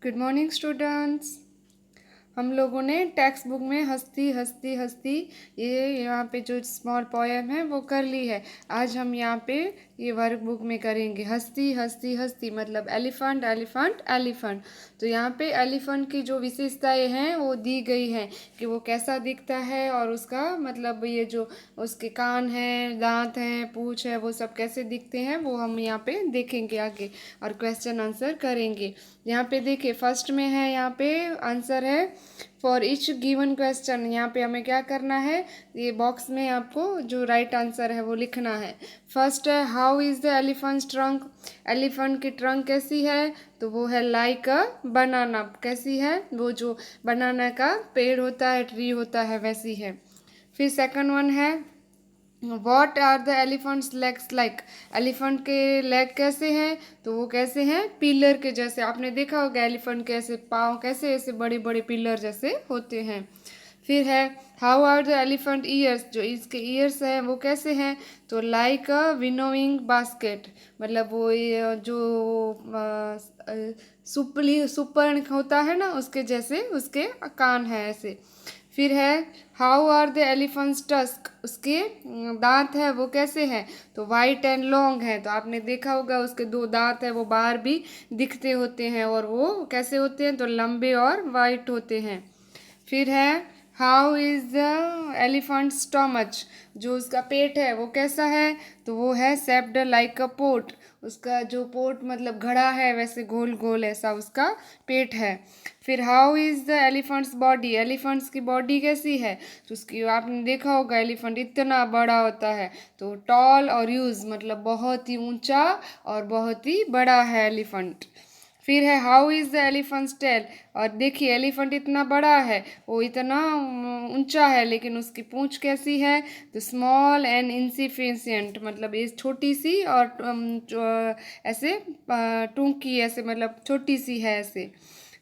Good morning students. हम लोगों ने टेक्स्ट बुक में हस्ती हस्ती हस्ती ये यहाँ पे जो स्मॉल पोएम है वो कर ली है। आज हम यहाँ पे ये वर्क बुक में करेंगे हस्ती हस्ती हस्ती मतलब एलिफेंट एलिफेंट एलिफेंट। तो यहाँ पे एलिफेंट की जो विशेषताएं हैं वो दी गई हैं कि वो कैसा दिखता है और उसका मतलब ये जो उसके कान हैं, दांत हैं, पूंछ है, वो सब कैसे दिखते हैं वो हम यहाँ पे देखेंगे आगे और क्वेश्चन आंसर करेंगे। यहाँ पे देखिए फर्स्ट में है, यहाँ पे आंसर है फॉर ईच गिवन क्वेश्चन। यहाँ पे हमें क्या करना है, ये बॉक्स में आपको जो राइट आंसर है वो लिखना है। फर्स्ट है how is the elephant trunk. Elephant की ट्रंक कैसी है, तो वो है लाइक अ बनाना। कैसी है, वो जो बनाना का पेड़ होता है, ट्री होता है, वैसी है। फिर सेकंड वन है what are the elephant's legs like. Elephant के लेग कैसे हैं, तो वो कैसे हैं, पिलर के जैसे। आपने देखा होगा एलिफेंट के ऐसे पाँव कैसे ऐसे बड़े बड़े पिलर जैसे होते हैं। फिर है how are the elephant ears. जो इसके ईयर्स हैं वो कैसे हैं, तो लाइक अ विनोइंग बास्केट। मतलब वो जो सुपर्ण होता है ना, उसके जैसे उसके कान हैं ऐसे। फिर है how are the elephant's tusk. उसके दांत है वो कैसे हैं, तो वाइट एंड लॉन्ग है। तो आपने देखा होगा उसके दो दांत है वो बाहर भी दिखते होते हैं और वो कैसे होते हैं, तो लंबे और वाइट होते हैं। फिर है how is the elephant stomach. जो उसका पेट है वो कैसा है, तो वो है शेप्ड लाइक अ पोट। उसका जो पोट मतलब घड़ा है वैसे गोल गोल ऐसा उसका पेट है। फिर how is the elephants body. Elephants की बॉडी कैसी है, तो उसकी आपने देखा होगा एलिफेंट इतना बड़ा होता है, तो टॉल और यूज मतलब बहुत ही ऊंचा और बहुत ही बड़ा है एलिफेंट। फिर है how is the elephant's tail. और देखिए एलिफेंट इतना बड़ा है, वो इतना ऊंचा है, लेकिन उसकी पूंछ कैसी है, तो स्मॉल एंड इंसिफिशियंट मतलब ये छोटी सी और ऐसे टूंकी ऐसे मतलब छोटी सी है ऐसे।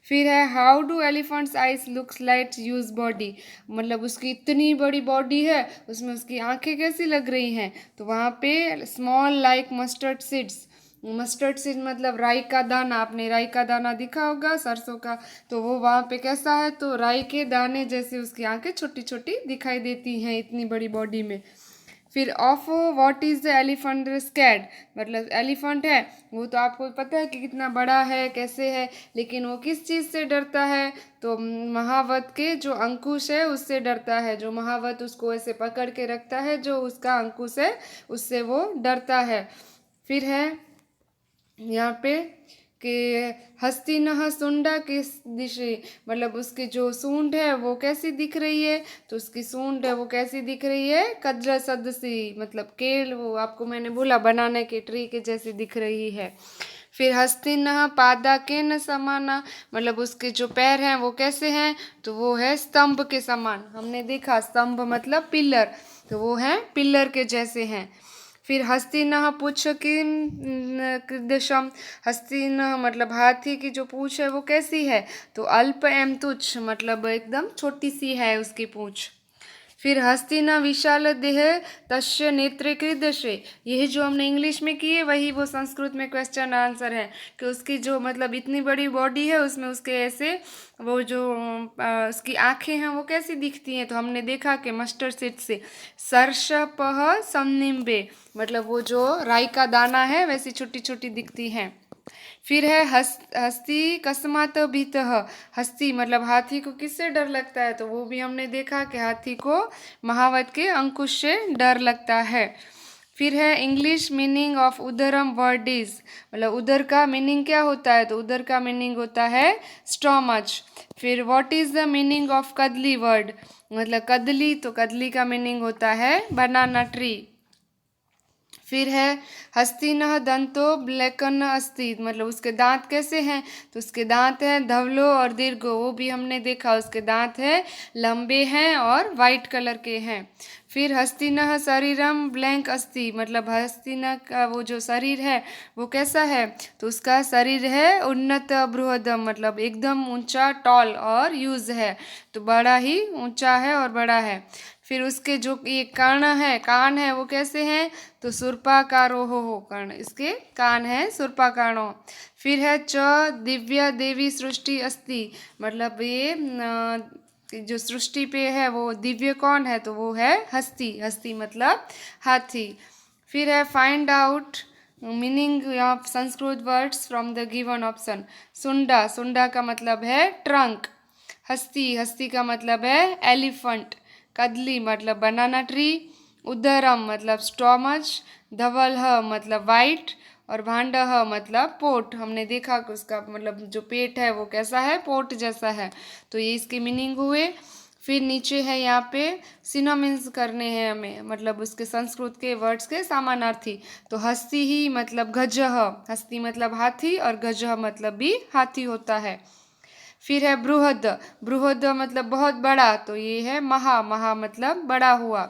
फिर है how do elephants eyes looks like use body. मतलब उसकी इतनी बड़ी बॉडी है, उसमें उसकी आंखें कैसी लग रही हैं, तो वहाँ पे small like mustard seeds. Mustard seed मतलब राई का दाना। आपने राई का दाना दिखा होगा सरसों का, तो वो वहाँ पे कैसा है, तो राई के दाने जैसे उसकी आंखें छोटी छोटी दिखाई देती हैं इतनी बड़ी बॉडी में। फिर of what is the elephant स्कैड। मतलब एलिफेंट है वो तो आपको पता है कि कितना बड़ा है कैसे है, लेकिन वो किस चीज़ से डरता है, तो महावत के जो अंकुश है उससे डरता है। जो महावत उसको ऐसे पकड़ के रखता है, जो उसका अंकुश है उससे वो डरता है। फिर है यहाँ पे कि हस्ती नह सुंडा किस दिशे। मतलब उसकी जो सूंड है वो कैसी दिख रही है, तो उसकी सूंड है वो कैसी दिख रही है, कद्र सदसी मतलब केल, वो आपको मैंने बोला बनाने के ट्री के जैसी दिख रही है। फिर हस्ती नह पादा के न समाना। मतलब उसके जो पैर हैं वो कैसे हैं, तो वो है स्तंभ के समान। हमने देखा स्तंभ मतलब पिलर, तो वो हैं पिलर के जैसे हैं। फिर हस्ती नह पूछ किम कृदशम। हस्ती नह मतलब हाथी की जो पूछ है वो कैसी है, तो अल्प एम तुच्छ मतलब एकदम छोटी सी है उसकी पूछ। फिर हस्ती न विशाल देह तस्य नेत्र कृदशे। यही जो हमने इंग्लिश में किए वही वो संस्कृत में क्वेश्चन आंसर है कि उसकी जो मतलब इतनी बड़ी बॉडी है उसमें उसके ऐसे वो जो उसकी आँखें हैं वो कैसी दिखती हैं, तो हमने देखा कि मस्टर्ड सीड से सर्षपः समनिम्बे मतलब वो जो राई का दाना है वैसी छोटी छोटी दिखती हैं। फिर है हस्ती कस्मात भीतः। हस्ती मतलब हाथी को किससे डर लगता है, तो वो भी हमने देखा कि हाथी को महावत के अंकुश से डर लगता है। फिर है इंग्लिश मीनिंग ऑफ उदरम वर्ड इज। मतलब उदर का मीनिंग क्या होता है, तो उदर का मीनिंग होता है स्टोमच। फिर what is the meaning of Kadali word. मतलब कदली, तो कदली का मीनिंग होता है बनाना ट्री। फिर है हस्ती नह दंतो ब्लैकन अस्ति। मतलब उसके दांत कैसे हैं, तो उसके दांत हैं धवलो और दीर्घो। वो भी हमने देखा उसके दांत हैं लंबे हैं और वाइट कलर के हैं। फिर हस्ती नह शरीरम ब्लैंक अस्ति। मतलब हस्ती नह का वो जो शरीर है वो कैसा है, तो उसका शरीर है उन्नत बृहदम मतलब एकदम ऊंचा टॉल और यूज है, तो बड़ा ही ऊंचा है और बड़ा है। फिर उसके जो ये कर्ण है, कान है, वो कैसे हैं, तो सुरपाकारो हो कर्ण, इसके कान है सुरपाकारो। फिर है च दिव्या देवी सृष्टि अस्ति, मतलब ये जो सृष्टि पे है वो दिव्य कौन है, तो वो है हस्ती, हस्ती मतलब हाथी। फिर है find out meaning of Sanskrit words from the given option. सुंडा, सुंडा का मतलब है ट्रंक। हस्ती, हस्ती का मतलब है एलिफेंट। कदली मतलब बनाना ट्री। उदरम मतलब स्टोमच। धवलह मतलब वाइट। और भांडह मतलब पोट। हमने देखा कि उसका मतलब जो पेट है वो कैसा है, पोट जैसा है। तो ये इसके मीनिंग हुए। फिर नीचे है यहाँ पे सिनोनिम्स करने हैं हमें, मतलब उसके संस्कृत के वर्ड्स के समानार्थी। तो हस्ती ही मतलब गजह, हस्ती मतलब हाथी और गजह मतलब भी हाथी होता है। फिर है बृहद, बृहद मतलब बहुत बड़ा, तो ये है महा, महा मतलब बड़ा हुआ।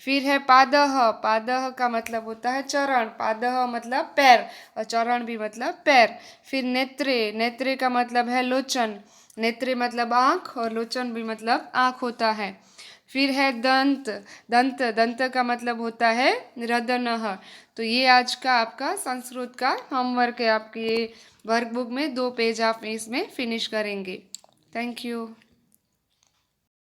फिर है पादह, पादह का मतलब होता है चरण, पादह मतलब पैर और चरण भी मतलब पैर। फिर नेत्रे, नेत्रे का मतलब है लोचन, नेत्रे मतलब आँख और लोचन भी मतलब आँख होता है। फिर है दंत, दंत, दंत का मतलब होता है रदनह। तो ये आज का आपका संस्कृत का होमवर्क है, आपके वर्कबुक में 2 पेज आप इसमें फिनिश करेंगे। Thank you.